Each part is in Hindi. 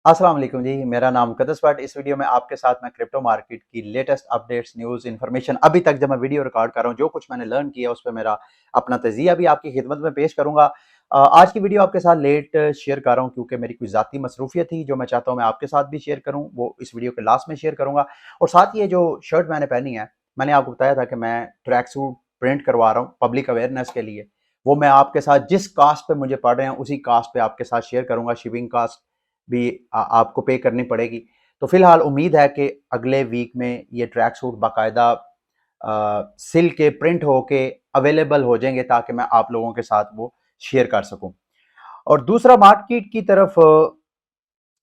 अस्सलाम वालेकुम जी, मेरा नाम मुक़द्दस बट। इस वीडियो में आपके साथ मैं क्रिप्टो मार्केट की लेटेस्ट अपडेट्स, न्यूज़, इन्फॉर्मेशन अभी तक जब मैं वीडियो रिकॉर्ड कर रहा हूँ, जो कुछ मैंने लर्न किया उस पे मेरा अपना तज़िया भी आपकी खिदमत में पेश करूँगा। आज की वीडियो आपके साथ लेट शेयर कर रहा हूँ क्योंकि मेरी कोई ज़ाती मसरूफ़ियत थी जो मैं चाहता हूँ मैं आपके साथ भी शेयर करूँ, वो इस वीडियो के लास्ट में शेयर करूँगा। और साथ ही ये जो शर्ट मैंने पहनी है, मैंने आपको बताया था कि मैं ट्रैक सूट प्रिंट करवा रहा हूँ पब्लिक अवेयरनेस के लिए। वो मैं आपके साथ जिस कास्ट पे मुझे पड़ रहे हैं उसी कास्ट पे आपके साथ शेयर करूँगा। शिपिंग कास्ट भी आपको पे करनी पड़ेगी। तो फिलहाल उम्मीद है कि अगले वीक में ये ट्रैक सूट बाकायदा सिल के प्रिंट होके अवेलेबल हो जाएंगे ताकि मैं आप लोगों के साथ वो शेयर कर सकूं। और दूसरा मार्केट की तरफ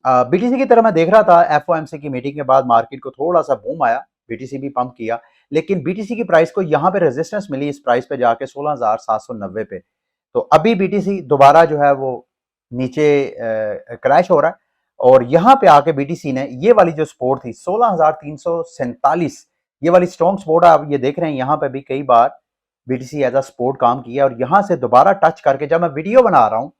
बीटीसी की तरफ मैं देख रहा था, एफओएमसी की मीटिंग के बाद मार्केट को थोड़ा सा बूम आया, बीटीसी भी पंप किया, लेकिन बीटीसी की प्राइस को यहाँ पे रेजिस्टेंस मिली इस प्राइस पे जाके 16,790 पे। तो अभी बीटीसी दोबारा जो है वो नीचे क्रैश हो रहा है और यहाँ पे आके बीटीसी ने ये वाली जो सपोर्ट थी 16,347, ये वाली स्ट्रॉन्ग सपोर्ट आप ये देख रहे हैं, यहाँ पे भी कई बार बीटीसी एज अ सपोर्ट काम किया और यहाँ से दोबारा टच करके जब मैं वीडियो बना रहा हूँ,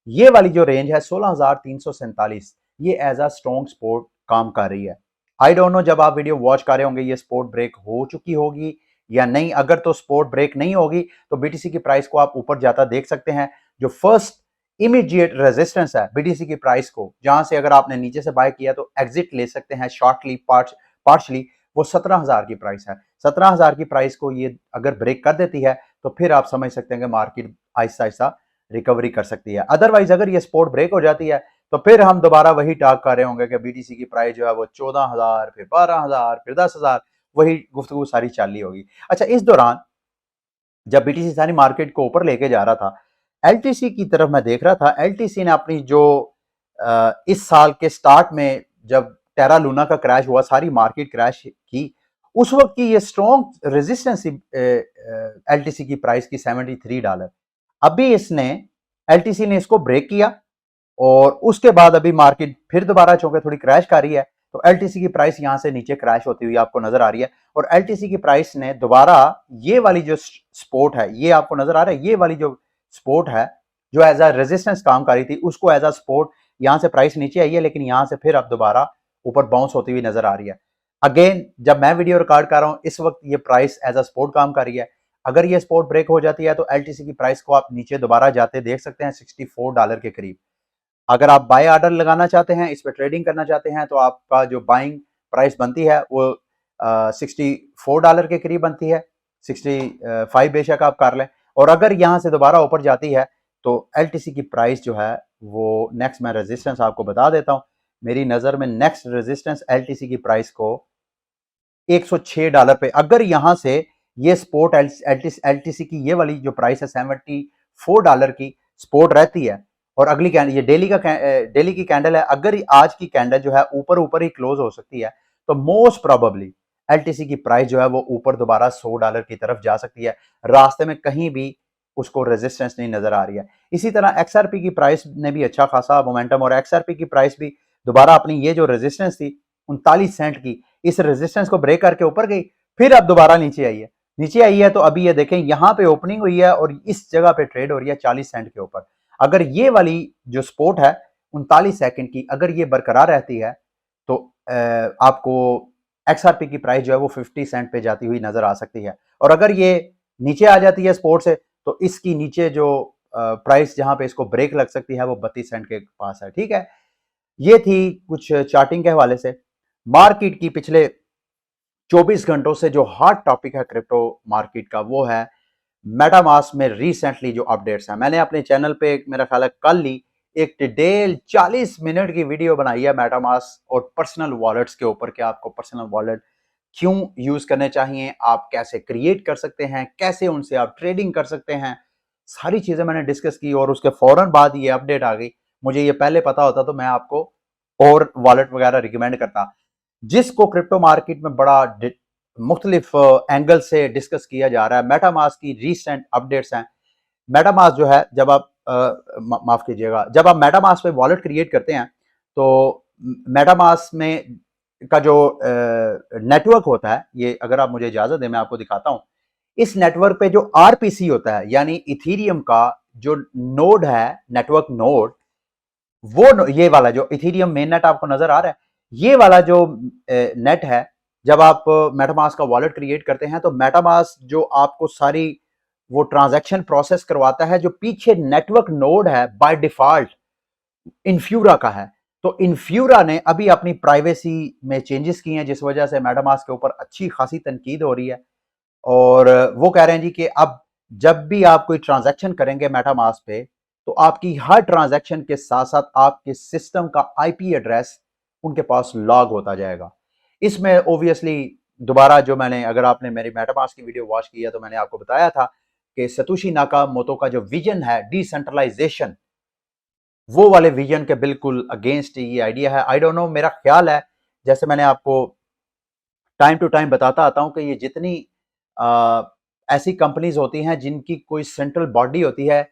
ये वाली जो रेंज है 16,347, ये एज अ स्ट्रॉन्ग सपोर्ट काम कर रही है। आई डोंट नो जब आप वीडियो वॉच कर रहे होंगे ये सपोर्ट ब्रेक हो चुकी होगी या नहीं। अगर तो सपोर्ट ब्रेक नहीं होगी तो बीटीसी की प्राइस को आप ऊपर जाता देख सकते हैं। जो फर्स्ट इमीडिएट रेजिस्टेंस है बीटीसी की प्राइस को, जहां से अगर आपने नीचे से बाय किया तो एग्जिट ले सकते हैं शॉर्टली पार्शली, वो 17,000 की प्राइस है। 17,000 की प्राइस को ये अगर ब्रेक कर देती है तो फिर आप समझ सकते हैं कि मार्केट आहिस्ता आहिस्ता रिकवरी कर सकती है। अदरवाइज अगर ये सपोर्ट ब्रेक हो जाती है तो फिर हम दोबारा वही टॉक कर रहे होंगे कि बीटीसी की प्राइस जो है वो 14,000, फिर 12,000, फिर 10,000, वही गुफ्तगू सारी चाली होगी। अच्छा, इस दौरान जब बीटीसी सारी मार्केट को ऊपर लेके जा रहा था, एलटीसी की तरफ मैं देख रहा था, एलटीसी ने अपनी जो इस साल के स्टार्ट में जब टेरा लूना का क्रैश हुआ, सारी मार्केट क्रैश की, उस वक्त की ये स्ट्रॉन्ग रेजिस्टेंस एलटीसी की प्राइस की $73। अभी इसने एलटीसी ने इसको ब्रेक किया और उसके बाद अभी मार्केट फिर दोबारा चूंकि थोड़ी क्रैश कर रही है तो एलटीसी की प्राइस यहां से नीचे क्रैश होती हुई आपको नजर आ रही है। और एलटीसी की प्राइस ने दोबारा ये वाली जो सपोर्ट है, ये आपको नजर आ रहा है, ये वाली जो सपोर्ट है जो एज अ रेजिस्टेंस काम कर रही थी, उसको एज अ सपोर्ट यहां से प्राइस नीचे आई है, लेकिन यहां से फिर अब दोबारा ऊपर बाउंस होती हुई नजर आ रही है। अगेन जब मैं वीडियो रिकॉर्ड कर रहा हूं इस वक्त ये प्राइस एज अ सपोर्ट काम कर रही है। अगर ये सपोर्ट ब्रेक हो जाती है तो एलटीसी की प्राइस को आप नीचे दोबारा जाते देख सकते हैं $64 के करीब। अगर आप बाय ऑर्डर लगाना चाहते हैं, इस पर ट्रेडिंग करना चाहते हैं, तो आपका जो बाइंग प्राइस बनती है वो $64 के करीब बनती है। 65 बेशक आप कर लें। और अगर यहाँ से दोबारा ऊपर जाती है तो एलटीसी की प्राइस जो है वो नेक्स्ट, मैं रेजिस्टेंस आपको बता देता हूँ। मेरी नज़र में नेक्स्ट रेजिस्टेंस एलटीसी की प्राइस को $106 पे, अगर यहाँ से ये सपोर्ट एलटीसी की ये वाली जो प्राइस है $74 की सपोर्ट रहती है और अगली कैंडल, ये डेली की कैंडल है, अगर आज की कैंडल जो है ऊपर ऊपर ही क्लोज हो सकती है तो मोस्ट प्रोबेबली एलटीसी की प्राइस जो है वो ऊपर दोबारा $100 की तरफ जा सकती है। रास्ते में कहीं भी उसको रेजिस्टेंस नहीं नजर आ रही है। इसी तरह एक्सआरपी की प्राइस ने भी अच्छा खासा मोमेंटम, और एक्सआरपी की प्राइस भी दोबारा अपनी ये जो रेजिस्टेंस थी 39 सेंट की, इस रेजिस्टेंस को ब्रेक करके ऊपर गई, फिर अब दोबारा नीचे आई है। नीचे आई है तो अभी ये देखें यहाँ पे ओपनिंग हुई है और इस जगह पे ट्रेड हो रही है 40 सेंट के ऊपर। अगर ये वाली जो सपोर्ट है 39 सेकंड की, अगर ये बरकरार रहती है तो आपको एक्सआरपी की प्राइस जो है वो 50 सेंट पे जाती हुई नजर आ सकती है। और अगर ये नीचे आ जाती है सपोर्ट से तो इसकी नीचे जो प्राइस जहां पे इसको ब्रेक लग सकती है वो 32 सेंट के पास है। ठीक है, ये थी कुछ चार्टिंग के हवाले से। मार्केट की पिछले 24 घंटों से जो हॉट टॉपिक है क्रिप्टो मार्केट का वो है मेटामास्क में रिसेंटली जो अपडेट्स हैं। मैंने अपने चैनल पे मेरा ख्याल है कल ही एक डिटेल 40 मिनट की वीडियो बनाई है मेटामास्क और पर्सनल वॉलेट्स के ऊपर कि आपको पर्सनल वॉलेट क्यों यूज करने चाहिए, आप कैसे क्रिएट कर सकते हैं, कैसे उनसे आप ट्रेडिंग कर सकते हैं, सारी चीजें मैंने डिस्कस की। और उसके फौरन बाद ये अपडेट आ गई। मुझे ये पहले पता होता तो मैं आपको और वॉलेट वगैरह रिकमेंड करता। जिसको क्रिप्टो मार्केट में बड़ा मुख्तलिफ एंगल से डिस्कस किया जा रहा है, मेटामास्क की रिसेंट अपडेट्स हैं। मेटामास्क जो है, जब आप माफ कीजिएगा, जब आप मेटामास्क पे वॉलेट क्रिएट करते हैं तो मेटामास्क में का जो नेटवर्क होता है, ये अगर आप मुझे इजाजत दें मैं आपको दिखाता हूं। इस नेटवर्क पे जो आरपीसी होता है यानी इथीरियम का जो नोड है, नेटवर्क नोड, ये वाला जो इथेरियम मेन नेट आपको नजर आ रहा है, ये वाला जो नेट है, जब आप मेटामास्क का वॉलेट क्रिएट करते हैं तो मेटामास्क जो आपको सारी वो ट्रांजैक्शन प्रोसेस करवाता है, जो पीछे नेटवर्क नोड है बाय डिफॉल्ट इन्फ्यूरा का है। तो इन्फ्यूरा ने अभी अपनी प्राइवेसी में चेंजेस किए हैं, जिस वजह से मेटामास्क के ऊपर अच्छी खासी तनकीद हो रही है। और वो कह रहे हैं जी कि अब जब भी आप कोई ट्रांजैक्शन करेंगे मेटामास्क पे, तो आपकी हर ट्रांजैक्शन के साथ साथ आपके सिस्टम का आईपी एड्रेस उनके पास लॉग होता जाएगा। इसमें ओब्वियसली दोबारा जो मैंने, अगर आपने मेरी मेटामास्क की वीडियो वॉच की है तो मैंने आपको बताया था कि सतोशी नाकामोटो का जो विजन है डिसेंट्रलाइजेशन, वो वाले विजन के बिल्कुल अगेंस्ट ये आइडिया है। आई डोंट नो, मेरा ख्याल है, जैसे मैंने आपको टाइम टू टाइम बताता आता हूं कि ये जितनी ऐसी कंपनीज होती हैं जिनकी कोई सेंट्रल बॉडी होती है,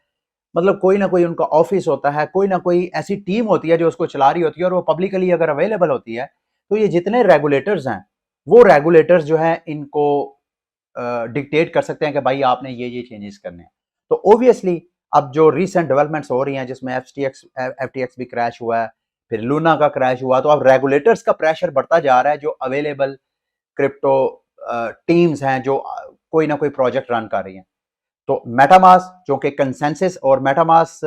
मतलब कोई ना कोई उनका ऑफिस होता है, कोई ना कोई ऐसी टीम होती है जो उसको चला रही होती है, और वो पब्लिकली अगर अवेलेबल होती है, तो ये जितने रेगुलेटर्स हैं, वो रेगुलेटर्स जो है इनको डिक्टेट कर सकते हैं कि भाई आपने ये चेंजेस करने हैं। तो ओब्वियसली अब जो रिसेंट डेवलपमेंट्स हो रही हैं, जिसमें एफटीएक्स भी क्रैश हुआ है, फिर लूना का क्रैश हुआ, तो अब रेगुलेटर्स का प्रेशर बढ़ता जा रहा है, जो अवेलेबल क्रिप्टो टीम्स हैं जो कोई ना कोई प्रोजेक्ट रन कर रही हैं। तो मेटामास्क जो कि कंसेंसस, और मेटामास्क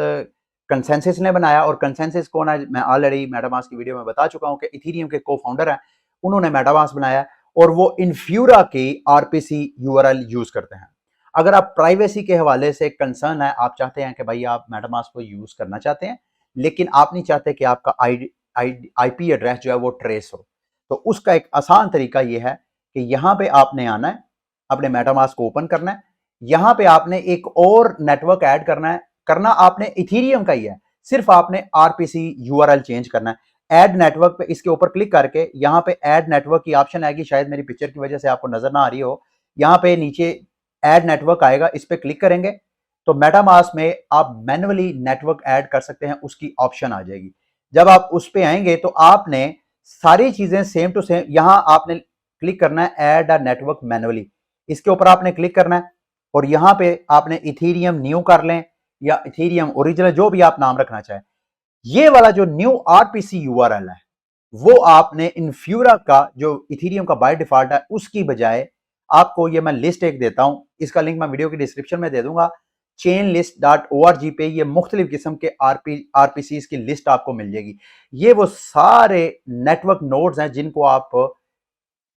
कंसेंसस ने बनाया, और कंसेंसस कौन है मैं ऑलरेडी मेटामास्क की वीडियो में बता चुका हूं कि इथेरियम के को फाउंडर हैं, उन्होंने मेटामास्क बनाया, और वो इन्फ्यूरा की आरपीसी यूआरएल यूज करते हैं। अगर आप प्राइवेसी के हवाले से कंसर्न है, आप चाहते हैं कि भाई आप मेटामास्क को यूज करना चाहते हैं, लेकिन आप नहीं चाहते कि आपका आईपी एड्रेस जो है वो ट्रेस हो, तो उसका एक आसान तरीका यह है कि यहां पे आपने आना है, अपने मेटामास्क को ओपन करना है, यहां पे आपने एक और नेटवर्क ऐड करना है, करना आपने इथेरियम का ही है, सिर्फ आपने आरपीसी यूआरएल चेंज करना है। ऐड नेटवर्क पे, इसके ऊपर क्लिक करके यहां पे ऐड नेटवर्क की ऑप्शन आएगी, शायद मेरी पिक्चर की वजह से आपको नजर ना आ रही हो, यहां पे नीचे ऐड नेटवर्क आएगा, इस पे क्लिक करेंगे तो मेटामास्क में आप मैन्युअली नेटवर्क ऐड कर सकते हैं, उसकी ऑप्शन आ जाएगी। जब आप उस पे आएंगे तो आपने सारी चीजें सेम टू सेम, यहां आपने क्लिक करना है ऐड अ नेटवर्क मैन्युअली, इसके ऊपर आपने क्लिक करना है, और यहां पे आपने इथेरियम न्यू कर लें या इथेरियम ओरिजिनल, जो भी आप नाम रखना चाहें। ये वाला जो न्यू आरपीसी यूआरएल है, वो आपने इन्फ्यूरा का जो इथेरियम का बाय डिफॉल्ट है उसकी बजाय, आपको ये मैं लिस्ट एक देता हूं, इसका लिंक मैं वीडियो की डिस्क्रिप्शन में दे दूंगा, chainlist.org पे ये मुख्तलिफ किस्म के आरपीसी की लिस्ट आपको मिल जाएगी। ये वो सारे नेटवर्क नोड्स हैं जिनको आप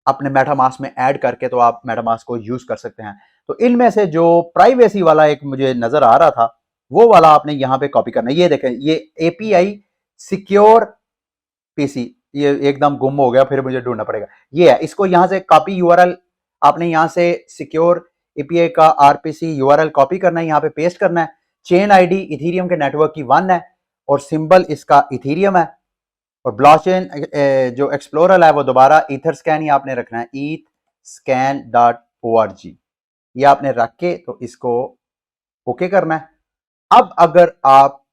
अपने मेटामास्क में ऐड करके तो आप मेटामास्क को यूज कर सकते हैं। तो इनमें से जो प्राइवेसी वाला एक मुझे नजर आ रहा था, वो वाला आपने यहां पे कॉपी करना है। ये देखें, ये एपीआई सिक्योर पीसी, ये एकदम गुम हो गया, फिर मुझे ढूंढना पड़ेगा। ये है, इसको यहां से कॉपी यूआरएल, आपने यहां से सिक्योर एपीआई का आरपीसी यूआरएल कॉपी करना है, यहां पे पेस्ट करना है। चेन आईडी इथेरियम के नेटवर्क की 1 है, और सिंबल इसका इथेरियम है, और ब्लॉकचेन जो एक्सप्लोरर है वो दोबारा ईथर स्कैन ही आपने रखना है, ethscan.org, ये आपने रख के तो इसको ओके करना है। अब अगर आप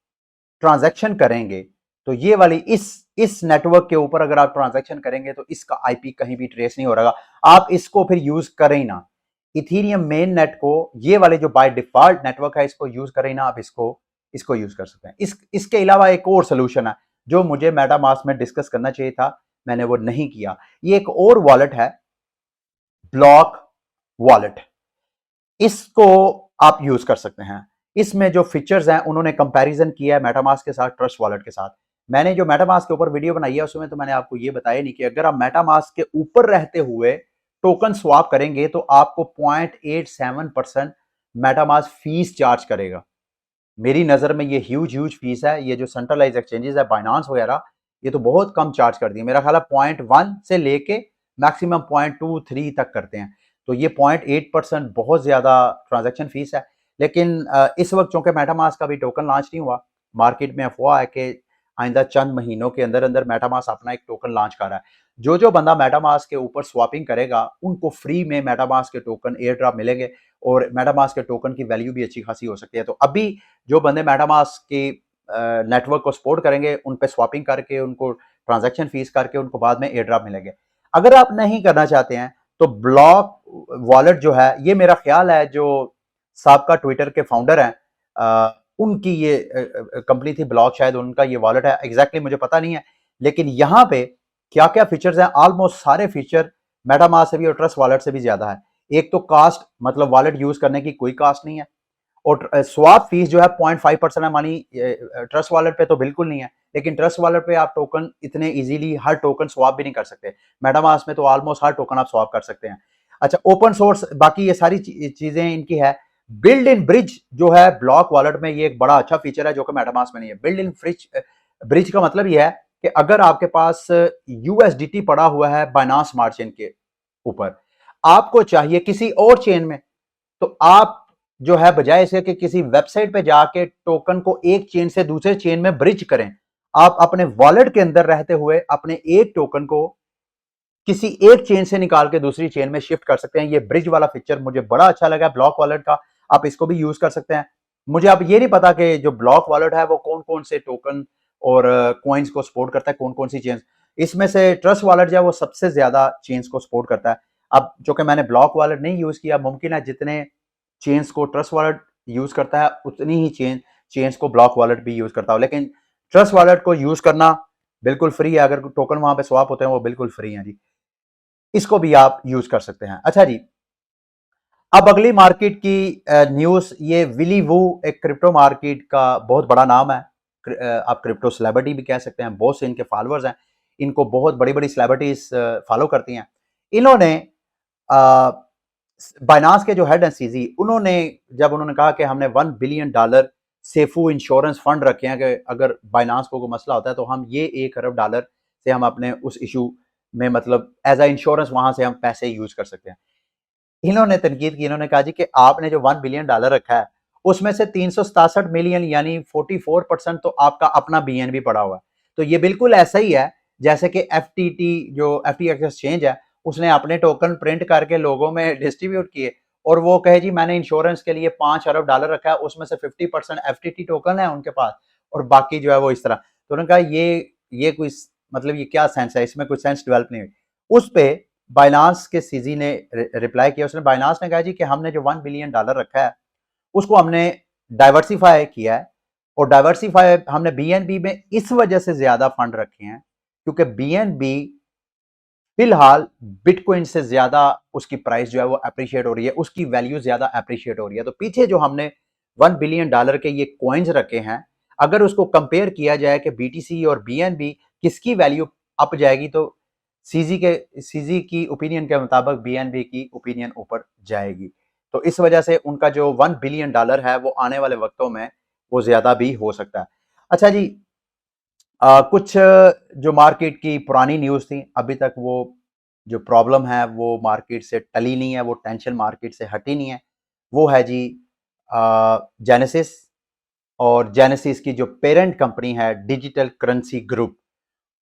ट्रांजैक्शन करेंगे तो ये वाली इस नेटवर्क के ऊपर अगर आप ट्रांजैक्शन करेंगे तो इसका आईपी कहीं भी ट्रेस नहीं हो रहा, आप इसको फिर यूज करें ही ना, इथेरियम मेन नेट को, ये वाले जो बाय डिफॉल्ट नेटवर्क है इसको यूज करें ना, आप इसको यूज कर सकते हैं। इसके अलावा एक और सोल्यूशन है जो मुझे मेटामास्क में डिस्कस करना चाहिए था, मैंने वो नहीं किया। ये एक और वॉलेट है, ब्लॉक वॉलेट, इसको आप यूज कर सकते हैं। इसमें जो फीचर्स हैं उन्होंने कंपैरिजन किया है मेटामास्क के साथ, ट्रस्ट वॉलेट के साथ। मैंने जो मेटामास्क के ऊपर वीडियो बनाई है उसमें तो मैंने आपको ये बताया नहीं कि अगर आप मेटामास्क के ऊपर रहते हुए टोकन स्वैप करेंगे तो आपको 0.87% मेटामास्क फीस चार्ज करेगा। मेरी नजर में ये ह्यूज फीस है। ये जो सेंट्रलाइज एक्सचेंजेस है, बाइनांस वगैरह, ये तो बहुत कम चार्ज कर दिए, मेरा ख्याल है 0.1 से लेके मैक्सिमम 0.23 तक करते हैं। तो ये 0.8% बहुत ज्यादा ट्रांजैक्शन फीस है। लेकिन इस वक्त चूंकि मेटामास्क का भी टोकन लॉन्च नहीं हुआ, मार्केट में अफवाह है कि आइंदा चंद महीनों के अंदर अंदर मेटामास्क अपना एक टोकन लॉन्च कर रहा है। जो बंदा मेटामास्क के ऊपर स्वैपिंग करेगा उनको फ्री में मेटामास्क के टोकन एयर ड्रॉप मिलेंगे, और मेटामास्क के टोकन की वैल्यू भी अच्छी खासी हो सकती है। तो अभी जो बंदे मेटामास्क के नेटवर्क को सपोर्ट करेंगे, उन पे स्वैपिंग करके, उनको ट्रांजैक्शन फीस करके, उनको बाद में एयर ड्रॉप मिलेंगे। अगर आप नहीं करना चाहते हैं तो ब्लॉक वॉलेट जो है, ये मेरा ख्याल है जो साबका ट्विटर के फाउंडर हैं उनकी ये कंपनी थी ब्लॉक, शायद उनका ये वॉलेट है, एग्जैक्टली मुझे पता नहीं है। लेकिन यहाँ पे क्या क्या फीचर्स हैं, ऑलमोस्ट सारे फीचर मेटामास्क से भी और ट्रस्ट वॉलेट से भी ज्यादा है। एक तो कास्ट, मतलब वॉलेट यूज करने की कोई कास्ट नहीं है, और स्वैप फीस जो है 0.5% है, मानी ट्रस्ट वॉलेट पे तो बिल्कुल नहीं है, लेकिन ट्रस्ट वॉलेट पे आप टोकन इतने इजीली हर टोकन स्वैप भी नहीं कर सकते। मेटामास्क में तो ऑलमोस्ट हर टोकन आप स्वैप कर सकते हैं। अच्छा, ओपन सोर्स बाकी ये सारी चीजें इनकी है। बिल्ड इन ब्रिज जो है ब्लॉक वॉलेट में, ये एक बड़ा अच्छा फीचर है जो कि मेटामास्क में नहीं है। बिल्ड इन ब्रिज का मतलब ये है कि अगर आपके पास यूएसडीटी पड़ा हुआ है बाइनांस स्मार्ट चेन के ऊपर, आपको चाहिए किसी और चेन में, तो आप जो है बजाय इसे कि किसी वेबसाइट पे जाके टोकन को एक चेन से दूसरे चेन में ब्रिज करें, आप अपने वॉलेट के अंदर रहते हुए अपने एक टोकन को किसी एक चेन से निकाल के दूसरी चेन में शिफ्ट कर सकते हैं। ये ब्रिज वाला फीचर मुझे बड़ा अच्छा लगा ब्लॉक वॉलेट का, आप इसको भी यूज कर सकते हैं। मुझे अब ये नहीं पता कि जो ब्लॉक वॉलेट है वो कौन कौन से टोकन और कॉइन्स को सपोर्ट करता है, कौन कौन सी चेन्स। इसमें से ट्रस्ट वॉलेट जो है वो सबसे ज्यादा चेन्स को सपोर्ट करता है। अब जो कि मैंने ब्लॉक वॉलेट नहीं यूज किया, मुमकिन है जितने चेन्स को ट्रस्ट वॉलेट यूज करता है उतनी ही चेन्स को ब्लॉक वॉलेट भी यूज करता हो, लेकिन ट्रस्ट वॉलेट को यूज करना बिल्कुल फ्री है। अगर टोकन वहां पे स्वैप होते हैं वो बिल्कुल फ्री है जी, इसको भी आप यूज कर सकते हैं। अच्छा जी, अब अगली मार्केट की न्यूज, ये विली वू एक क्रिप्टो मार्केट का बहुत बड़ा नाम है। आप क्रिप्टो सेलिब्रिटी भी कह सकते हैं, बहुत से इनके फॉलोअर्स हैं, इनको बहुत बड़ी बड़ी सेलिब्रिटीज फॉलो करती हैं। इन्होंने बाइनांस के जो हेड हैं सीजी, उन्होंने कहा कि हमने $1 बिलियन सेफू इंश्योरेंस फंड रखे हैं कि अगर बाइनांस को कोई मसला होता है तो हम ये $1 अरब से हम अपने उस इशू में, मतलब एज अ इंश्योरेंस वहां से हम पैसे यूज कर सकते हैं। इन्होंने तनकीद की, इन्होंने कहा जी कि आपने जो $1 बिलियन रखा है उसमें से 367 मिलियन यानी 44% तो आपका अपना बीएनबी पड़ा हुआ है। तो ये बिल्कुल ऐसा ही है जैसे कि एफटीटी जो एफटीएक्स एक्सचेंज है, उसने अपने टोकन प्रिंट करके लोगों में डिस्ट्रीब्यूट किए और वो कहे जी मैंने इंश्योरेंस के लिए $5 अरब रखा है, उसमें से 50% एफटीटी टोकन है उनके पास और बाकी जो है वो इस तरह। तो उन्होंने कहा ये कोई, मतलब ये क्या सेंस है, इसमें कोई सेंस डेवलप नहीं हुई। उस पे बाइनांस के सीजी ने रिप्लाई किया, उसने बाइनांस ने कहा जी कि हमने जो $1 बिलियन रखा है उसको हमने डाइवर्सिफाई किया है, और डाइवर्सिफाई हमने बीएनबी में इस वजह से ज्यादा फंड रखे हैं क्योंकि बीएनबी फिलहाल बिटकॉइन से ज्यादा उसकी प्राइस जो है वो अप्रिशिएट हो रही है, उसकी वैल्यू ज्यादा अप्रिशिएट हो रही है। तो पीछे जो हमने $1 बिलियन के ये कॉइन्स रखे हैं, अगर उसको कंपेयर किया जाए कि बीटीसी और बीएनबी किसकी वैल्यू अप जाएगी, तो सीजी की ओपिनियन के मुताबिक बीएनबी की ओपिनियन ऊपर जाएगी। तो इस वजह से उनका जो $1 बिलियन है वो आने वाले वक्तों में वो ज्यादा भी हो सकता है। अच्छा जी, कुछ जो मार्केट की पुरानी न्यूज़ थी, अभी तक वो जो प्रॉब्लम है वो मार्केट से टली नहीं है, वो टेंशन मार्केट से हटी नहीं है। वो है जी जेनेसिस, और जेनेसिस की जो पेरेंट कंपनी है डिजिटल करेंसी ग्रुप,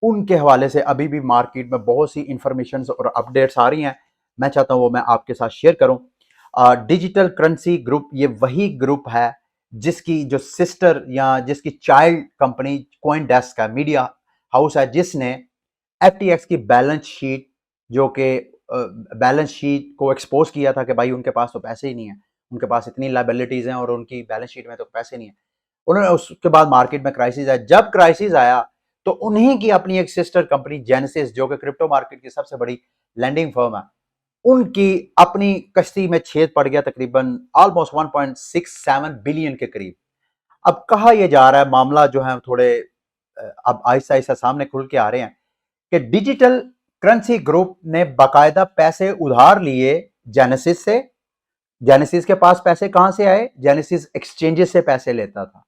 उनके हवाले से अभी भी मार्केट में बहुत सी इंफॉर्मेशन और अपडेट्स आ रही हैं। मैं चाहता हूँ वो मैं आपके साथ शेयर करूँ। डिजिटल करेंसी ग्रुप ये वही ग्रुप है जिसकी जो सिस्टर या जिसकी चाइल्ड कंपनी कॉइन डेस्क है, मीडिया हाउस है, जिसने एफटीएक्स की बैलेंस शीट, जो कि बैलेंस शीट को एक्सपोज किया था कि भाई उनके पास तो पैसे ही नहीं है, उनके पास इतनी लाइबिलिटीज हैं और उनकी बैलेंस शीट में तो पैसे नहीं है। उन्होंने उसके बाद मार्केट में क्राइसिस आया, जब क्राइसिस आया तो उन्हीं की अपनी एक सिस्टर कंपनी जेनेसिस, जो कि क्रिप्टो मार्केट की सबसे बड़ी लैंडिंग फर्म है, उनकी अपनी कश्ती में छेद पड़ गया, तकरीबन ऑलमोस्ट 1.67 बिलियन के करीब। अब कहा यह जा रहा है, मामला जो है थोड़े अब आहिस्ता आहिस्ता सामने खुल के आ रहे हैं कि डिजिटल करेंसी ग्रुप ने बाकायदा पैसे उधार लिए जेनेसिस से। जेनेसिस के पास पैसे कहां से आए? जेनेसिस एक्सचेंजेस से पैसे लेता था,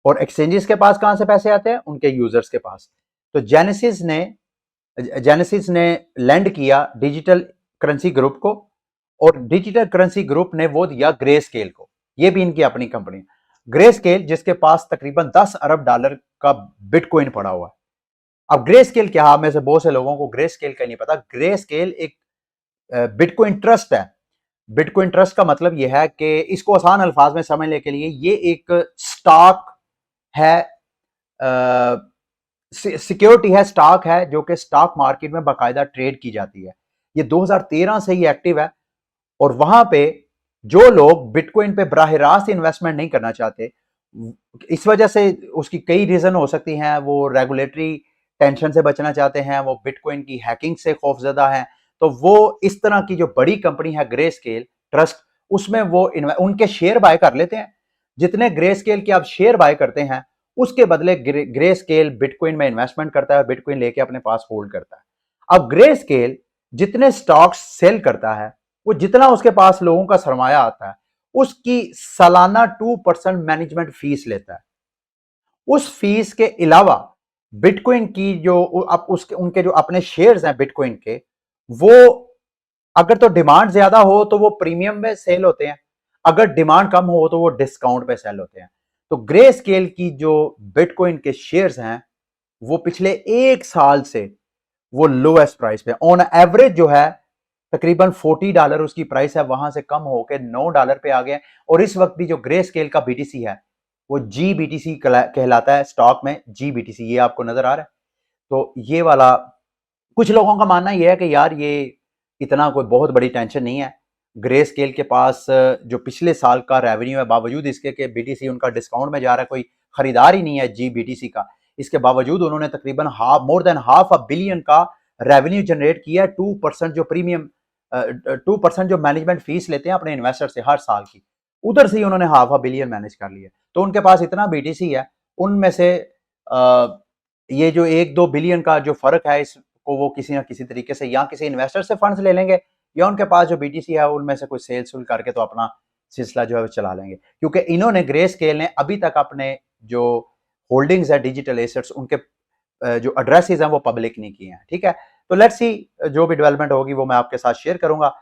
और एक्सचेंजेस के पास कहां से पैसे आते हैं? उनके यूजर्स के पास। तो जेनेसिस ने लैंड किया डिजिटल करेंसी ग्रुप को, और डिजिटल करेंसी ग्रुप ने वो दिया ग्रे स्केल को। ये भी इनकी अपनी कंपनी, ग्रे स्केल, जिसके पास तकरीबन $10 अरब का बिटकॉइन पड़ा हुआ है। अब ग्रे स्केल क्या है, में से बहुत से लोगों को ग्रे स्केल का नहीं पता। ग्रे स्केल एक बिटकॉइन ट्रस्ट है। बिटकॉइन ट्रस्ट का मतलब यह है कि इसको आसान अल्फाज में समझने के लिए ये एक स्टॉक है, सिक्योरिटी है, स्टॉक है, जो कि स्टॉक मार्केट में बाकायदा ट्रेड की जाती है। ये 2013 से ही एक्टिव है, और वहां पे जो लोग बिटकॉइन पे बराह रास्त इन्वेस्टमेंट नहीं करना चाहते इस वजह से उसकी कई रीजन हो सकती हैं। वो रेगुलेटरी टेंशन से बचना चाहते हैं, वो बिटकॉइन की हैकिंग से खौफजदा है। तो वो इस तरह की जो बड़ी कंपनी है ग्रे स्केल ट्रस्ट, उसमें वो उनके शेयर बाय कर लेते हैं। जितने ग्रे स्केल के आप शेयर बाय करते हैं, उसके बदले ग्रे स्केल बिटकॉइन में इन्वेस्टमेंट करता है, बिटकॉइन लेके अपने पास होल्ड करता है। अब ग्रे स्केल जितने स्टॉक्स सेल करता है, वो जितना उसके पास लोगों का सरमाया आता है, उसकी सालाना 2% मैनेजमेंट फीस लेता है। उस फीस के अलावा बिटकॉइन की जो अब उसके उनके जो अपने शेयर्स हैं बिटकॉइन के, वो अगर तो डिमांड ज्यादा हो तो वो प्रीमियम में सेल होते हैं, अगर डिमांड कम हो तो वो डिस्काउंट पे सेल होते हैं। तो ग्रे स्केल की जो बिटकॉइन के शेयर्स हैं, वो पिछले 1 साल से वो लोएस्ट प्राइस पे ऑन एवरेज जो है तकरीबन $40 उसकी प्राइस है, वहां से कम होकर $9 पे आ गए। और इस वक्त भी जो ग्रे स्केल का बीटीसी है, वो GBTC कहलाता है स्टॉक में, GBTC ये आपको नजर आ रहा है। तो ये वाला कुछ लोगों का मानना यह है कि यार ये इतना कोई बहुत बड़ी टेंशन नहीं है। ग्रे स्केल के पास जो पिछले साल का रेवेन्यू है, बावजूद इसके कि बीटीसी उनका डिस्काउंट में जा रहा है, कोई खरीदार ही नहीं है GBTC का, इसके बावजूद उन्होंने तकरीबन मोर देन $500 बिलियन का रेवेन्यू जनरेट किया। 2% जो प्रीमियम 2% जो मैनेजमेंट फीस लेते हैं अपने इन्वेस्टर से हर साल की, उधर से ही उन्होंने $500 बिलियन मैनेज कर लिया। तो उनके पास इतना बीटीसी है, उनमें से ये जो 1-2 बिलियन का जो फर्क है, इसको वो किसी ना किसी तरीके से या किसी इन्वेस्टर से फंड्स ले लेंगे, या उनके पास जो बीटीसी है उनमें से कोई सेल सुल करके तो अपना सिलसिला जो है वो चला लेंगे। क्योंकि इन्होंने ग्रे स्केल ने अभी तक अपने जो होल्डिंग्स है डिजिटल एसेट्स, उनके जो एड्रेसेस हैं वो पब्लिक नहीं किए हैं। ठीक है, तो लेट्स सी जो भी डेवलपमेंट होगी वो मैं आपके साथ शेयर करूंगा।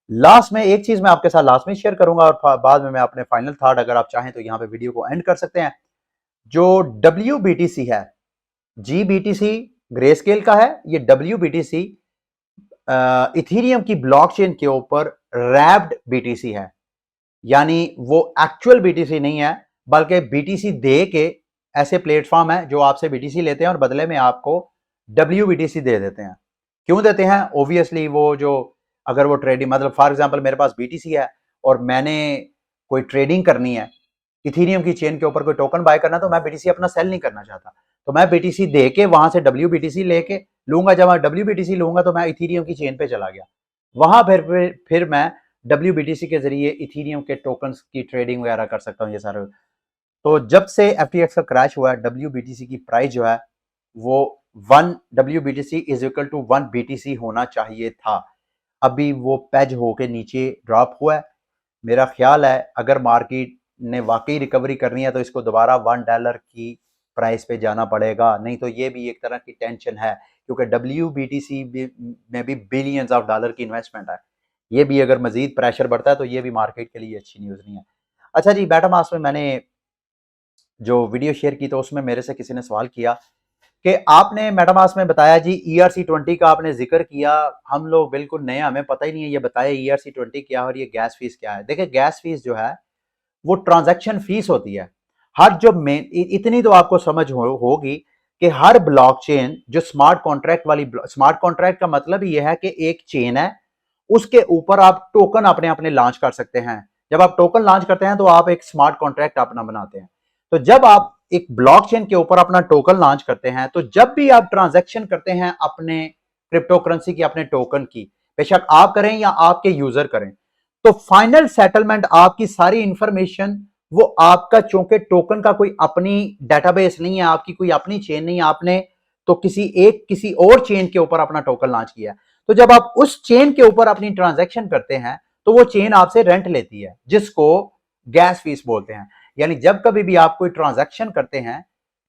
लास्ट में एक चीज मैं आपके साथ लास्ट में शेयर करूंगा, और बाद में मैं अपने फाइनल थॉट, अगर आप चाहें तो यहाँ पे वीडियो को एंड कर सकते हैं। जो WBTC है, GBTC ग्रे स्केल का है, ये WBTC इथेरियम की ब्लॉकचेन के ऊपर रैप्ड BTC है। यानी वो एक्चुअल BTC नहीं है, बल्कि BTC दे के ऐसे प्लेटफॉर्म है जो आपसे BTC लेते हैं और बदले में आपको WBTC दे देते हैं। क्यों देते हैं? ऑब्वियसली वो जो अगर वो ट्रेडिंग, मतलब फॉर एग्जांपल मेरे पास BTC है और मैंने कोई ट्रेडिंग करनी है इथेरियम की चेन के ऊपर, कोई टोकन बाय करना, तो मैं BTC अपना सेल नहीं करना चाहता, तो मैं BTC दे के वहां से WBTC लेके लूंगा। जब मैं WBTC लूंगा तो मैं इथेरियम की चेन पे चला गया, वहां फिर मैं WBTC के जरिए इथेरियम के टोकन्स की ट्रेडिंग वगैरह कर सकता हूँ, ये सारे। तो जब से FTX का क्रैश हुआ है, WBTC की प्राइस जो है वो 1 WBTC is equal to 1 BTC होना चाहिए था। अभी वो पैज होके नीचे ड्रॉप हुआ है। मेरा ख्याल है अगर मार्केट ने वाकई रिकवरी करनी है तो इसको दोबारा $1 की प्राइस पे जाना पड़ेगा, नहीं तो ये भी एक तरह की टेंशन है, क्योंकि WBTC में भी बिलियंस ऑफ डॉलर की इन्वेस्टमेंट है। ये भी अगर मजीद प्रेशर बढ़ता है तो ये भी मार्केट के लिए अच्छी न्यूज़ नहीं है। अच्छा जी, मेटामास्क में मैंने जो वीडियो शेयर की तो उसमें मेरे से किसी ने सवाल किया कि आपने मेटामास्क में बताया जी ERC20 का आपने जिक्र किया, हम लोग बिल्कुल नए, हमें पता ही नहीं है, ये बताए ERC20 क्या है और ये गैस फीस क्या है। देखिए, गैस फीस जो है वो ट्रांजैक्शन फीस होती है। हर जो मेन, इतनी तो आपको समझ होगी कि हर ब्लॉकचेन जो स्मार्ट कॉन्ट्रैक्ट का मतलब ये है कि एक चेन है, उसके ऊपर आप टोकन अपने अपने लॉन्च कर सकते हैं। जब आप टोकन लॉन्च करते हैं तो आप एक स्मार्ट कॉन्ट्रैक्ट अपना बनाते हैं। तो जब आप एक ब्लॉकचेन के ऊपर अपना टोकन लॉन्च करते हैं, तो जब भी आप ट्रांजैक्शन करते हैं अपने क्रिप्टो करेंसी की, अपने टोकन की, बेशक आप करें या आपके यूजर करें, तो फाइनल सेटलमेंट आपकी सारी इंफॉर्मेशन वो आपका, चूंकि टोकन का कोई अपनी डेटाबेस नहीं है, आपकी कोई अपनी चेन नहीं है, आपने तो किसी और चेन के ऊपर अपना टोकन लॉन्च किया, तो जब आप उस चेन के ऊपर अपनी ट्रांजैक्शन करते हैं तो वो चेन आपसे रेंट लेती है, जिसको गैस फीस बोलते हैं। यानी जब कभी भी आप कोई ट्रांजैक्शन करते हैं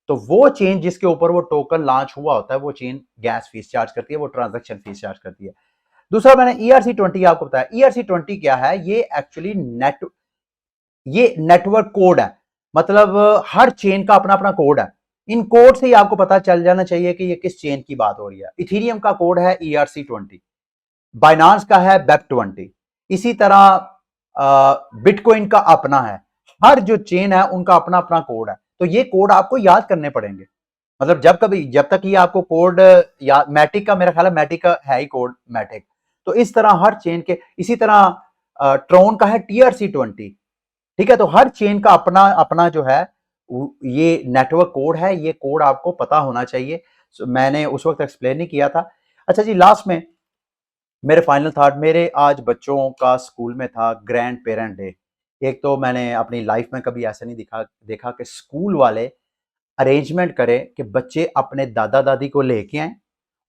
तो वो चेन जिसके ऊपर वो टोकन लॉन्च हुआ होता है, वो चेन गैस फीस चार्ज करती है, वो ट्रांजैक्शन फीस चार्ज करती है। दूसरा, मैंने ERC20 आपको बताया। ERC20 क्या है? ये एक्चुअली ये नेटवर्क कोड है, मतलब हर चेन का अपना अपना कोड है। इन कोड से ही आपको पता चल जाना चाहिए कि ये किस चेन की बात हो रही है। इथेरियम का कोड है ERC20, बाइनांस का है BEP20, इसी तरह बिटकॉइन का अपना है। हर जो चेन है उनका अपना अपना कोड है, तो ये कोड आपको याद करने पड़ेंगे। मतलब जब तक ये आपको कोड या मैटिक का, मेरा ख्याल है मैटिक का है ही कोड, मैटिक। तो इस तरह हर चेन के, इसी तरह ट्रोन का है TRC20। ठीक है, तो हर चेन का अपना अपना जो है ये नेटवर्क कोड है, ये कोड आपको पता होना चाहिए। मैंने उस वक्त एक्सप्लेन नहीं किया था। अच्छा जी, लास्ट में मेरे फाइनल थॉट, मेरे आज बच्चों का स्कूल में था ग्रैंड पेरेंट डे। एक तो मैंने अपनी लाइफ में कभी ऐसा नहीं देखा कि स्कूल वाले अरेंजमेंट करें कि बच्चे अपने दादा दादी को लेके आए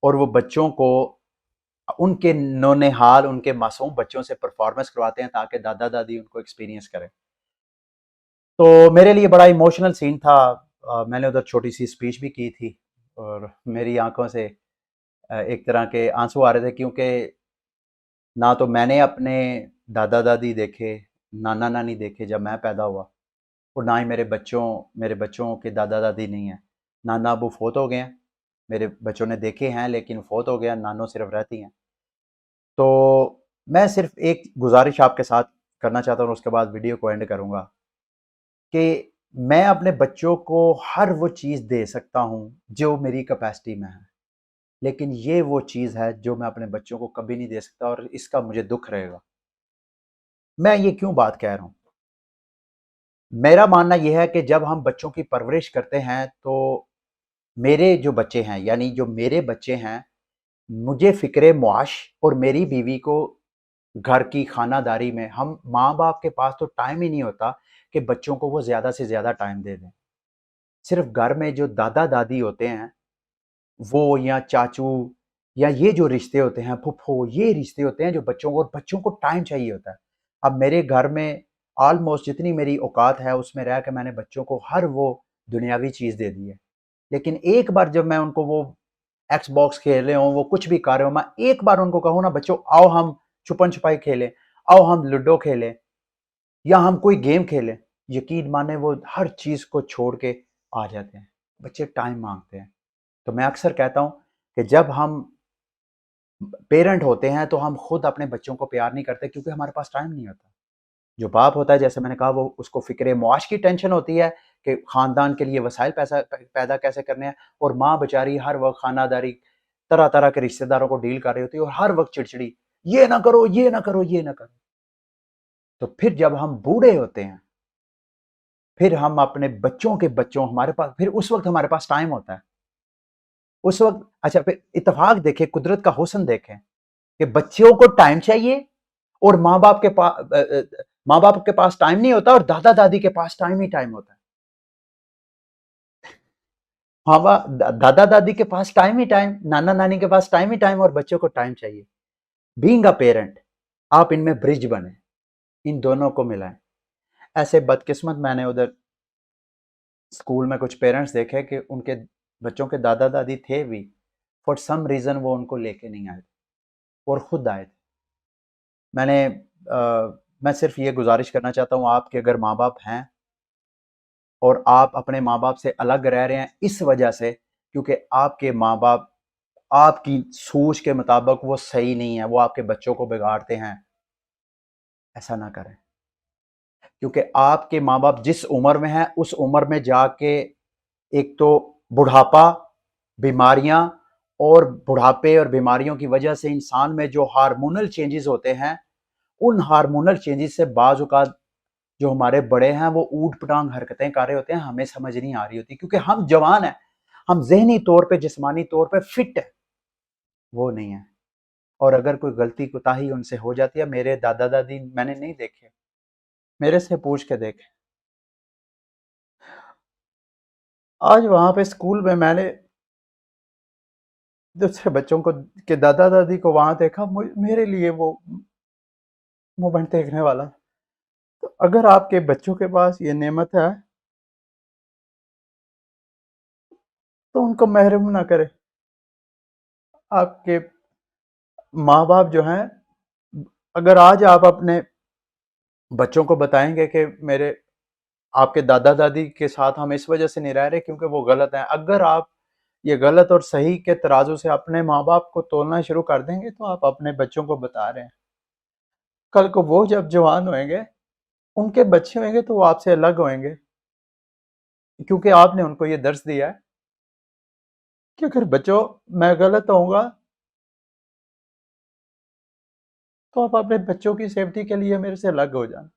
और वो बच्चों को उनके नौनिहाल, उनके मासूम बच्चों से परफॉर्मेंस करवाते हैं ताकि दादा दादी उनको एक्सपीरियंस करें। तो मेरे लिए बड़ा इमोशनल सीन था। मैंने उधर छोटी सी स्पीच भी की थी और मेरी आंखों से एक तरह के आंसू आ रहे थे, क्योंकि ना तो मैंने अपने दादा दादी देखे, नाना नानी देखे जब मैं पैदा हुआ, और ना ही मेरे बच्चों के दादा दादी नहीं है। नाना अबू फोत हो गए हैं, मेरे बच्चों ने देखे हैं लेकिन फोत हो गया, नानो सिर्फ रहती हैं। तो मैं सिर्फ एक गुजारिश आपके साथ करना चाहता हूँ, उसके बाद वीडियो को एंड करूँगा, कि मैं अपने बच्चों को हर वो चीज़ दे सकता हूँ जो मेरी कैपेसिटी में है, लेकिन ये वो चीज़ है जो मैं अपने बच्चों को कभी नहीं दे सकता, और इसका मुझे दुख रहेगा। मैं ये क्यों बात कह रहा हूँ? मेरा मानना ये है कि जब हम बच्चों की परवरिश करते हैं, तो मेरे जो बच्चे हैं, यानी जो मेरे बच्चे हैं, मुझे फ़िक्रे मुआश और मेरी बीवी को घर की खानादारी में, हम माँ-बाप के पास तो टाइम ही नहीं होता कि बच्चों को वो ज़्यादा से ज़्यादा टाइम दे दें। सिर्फ़ घर में जो दादा-दादी होते हैं, वो या चाचू, या ये जो रिश्ते होते हैं, फूफो, ये रिश्ते होते हैं जो बच्चों को टाइम चाहिए होता है। अब मेरे घर में ऑलमोस्ट जितनी मेरी औकात है, उसमें रह के मैंने बच्चों को हर वो दुनियावी चीज़ दे दी है। लेकिन एक बार जब मैं उनको वो एक्सबॉक्स खेल रहे हों, वो कुछ भी कर रहे हों, मैं एक बार उनको कहूँ ना, बच्चों आओ हम छुपन-छुपाई खेलें, आओ हम लूडो खेलें, या हम कोई गेम खेलें, यकीन माने वो हर चीज़ को छोड़ के आ जाते हैं। बच्चे टाइम माँगते हैं। तो मैं अक्सर कहता हूँ कि जब हम पेरेंट होते हैं तो हम खुद अपने बच्चों को प्यार नहीं करते, क्योंकि हमारे पास टाइम नहीं होता। जो बाप होता है, जैसे मैंने कहा, वो उसको फ़िक्र मुआश की टेंशन होती है कि ख़ानदान के लिए वसाइल पैसा पैदा कैसे करने हैं, और माँ बेचारी हर वक़्त खानादारी, तरह-तरह के रिश्तेदारों को डील कर रही होती है और हर वक़्त चिड़चिड़ी, ये ना करो, ये ना करो, ये ना करो। तो फिर जब हम बूढ़े होते हैं, फिर हम अपने बच्चों के बच्चों, हमारे पास फिर उस वक़्त हमारे पास टाइम होता है। उस वक़्त अच्छा, फिर इत्तेफ़ाक देखें, कुदरत का हुस्न देखें कि बच्चों को टाइम चाहिए और माँ-बाप के पास टाइम नहीं होता, और दादा-दादी के पास टाइम ही टाइम होता है। दादा-दादी के पास टाइम ही टाइम, नाना-नानी के पास टाइम ही टाइम, और बच्चों को टाइम चाहिए। बीइंग अ पेरेंट, आप इनमें ब्रिज बने, इन दोनों को मिलाएँ। ऐसे बदकिस्मत मैंने उधर स्कूल में कुछ पेरेंट्स देखे कि उनके बच्चों के दादा-दादी थे भी, फॉर सम रीज़न वो उनको लेके नहीं आए थे और खुद आए थे। मैंने मैं सिर्फ़ ये गुज़ारिश करना चाहता हूँ, आपके अगर माँ-बाप हैं और आप अपने माँ-बाप से अलग रह रहे हैं इस वजह से, क्योंकि आपके माँ-बाप आपकी सोच के मुताबिक वो सही नहीं है, वो आपके बच्चों को बिगाड़ते हैं, ऐसा ना करें। क्योंकि आपके माँ-बाप जिस उम्र में हैं, उस उम्र में जाके एक तो बुढ़ापा, बीमारियाँ, और बुढ़ापे और बीमारियों की वजह से इंसान में जो हार्मोनल चेंजेस होते हैं, उन हार्मोनल चेंजेस से बाज़ औक़ात जो हमारे बड़े हैं वो ऊट-पटांग हरकतें कर रहे होते हैं, हमें समझ नहीं आ रही होती, क्योंकि हम जवान हैं, हम ज़हनी तौर पे, जिस्मानी तौर पे फिट हैं, वो नहीं है। और अगर कोई गलती कोताही उनसे हो जाती है, मेरे दादा-दादी मैंने नहीं देखे, मेरे से पूछ के देखें। आज वहाँ पे स्कूल में मैंने दूसरे बच्चों को के दादा-दादी को वहाँ देखा, मेरे लिए वो मोमेंट देखने वाला। तो अगर आपके बच्चों के पास ये नेमत है, तो उनको महरूम ना करें। आपके माँ-बाप जो हैं, अगर आज आप अपने बच्चों को बताएँगे कि मेरे आपके दादा-दादी के साथ हम इस वजह से नहीं रह रहे क्योंकि वो गलत हैं। अगर आप ये गलत और सही के तराजू से अपने माँ-बाप को तोलना शुरू कर देंगे, तो आप अपने बच्चों को बता रहे हैं। कल को वो जब जवान होएँगे, उनके बच्चे होंगे तो वो आपसे अलग होएँगे, क्योंकि आपने उनको ये दर्स दिया है कि अगर बच्चों मैं गलत होऊँगा, तो आप अपने बच्चों की सेफ्टी के लिए मेरे से अलग हो जाना।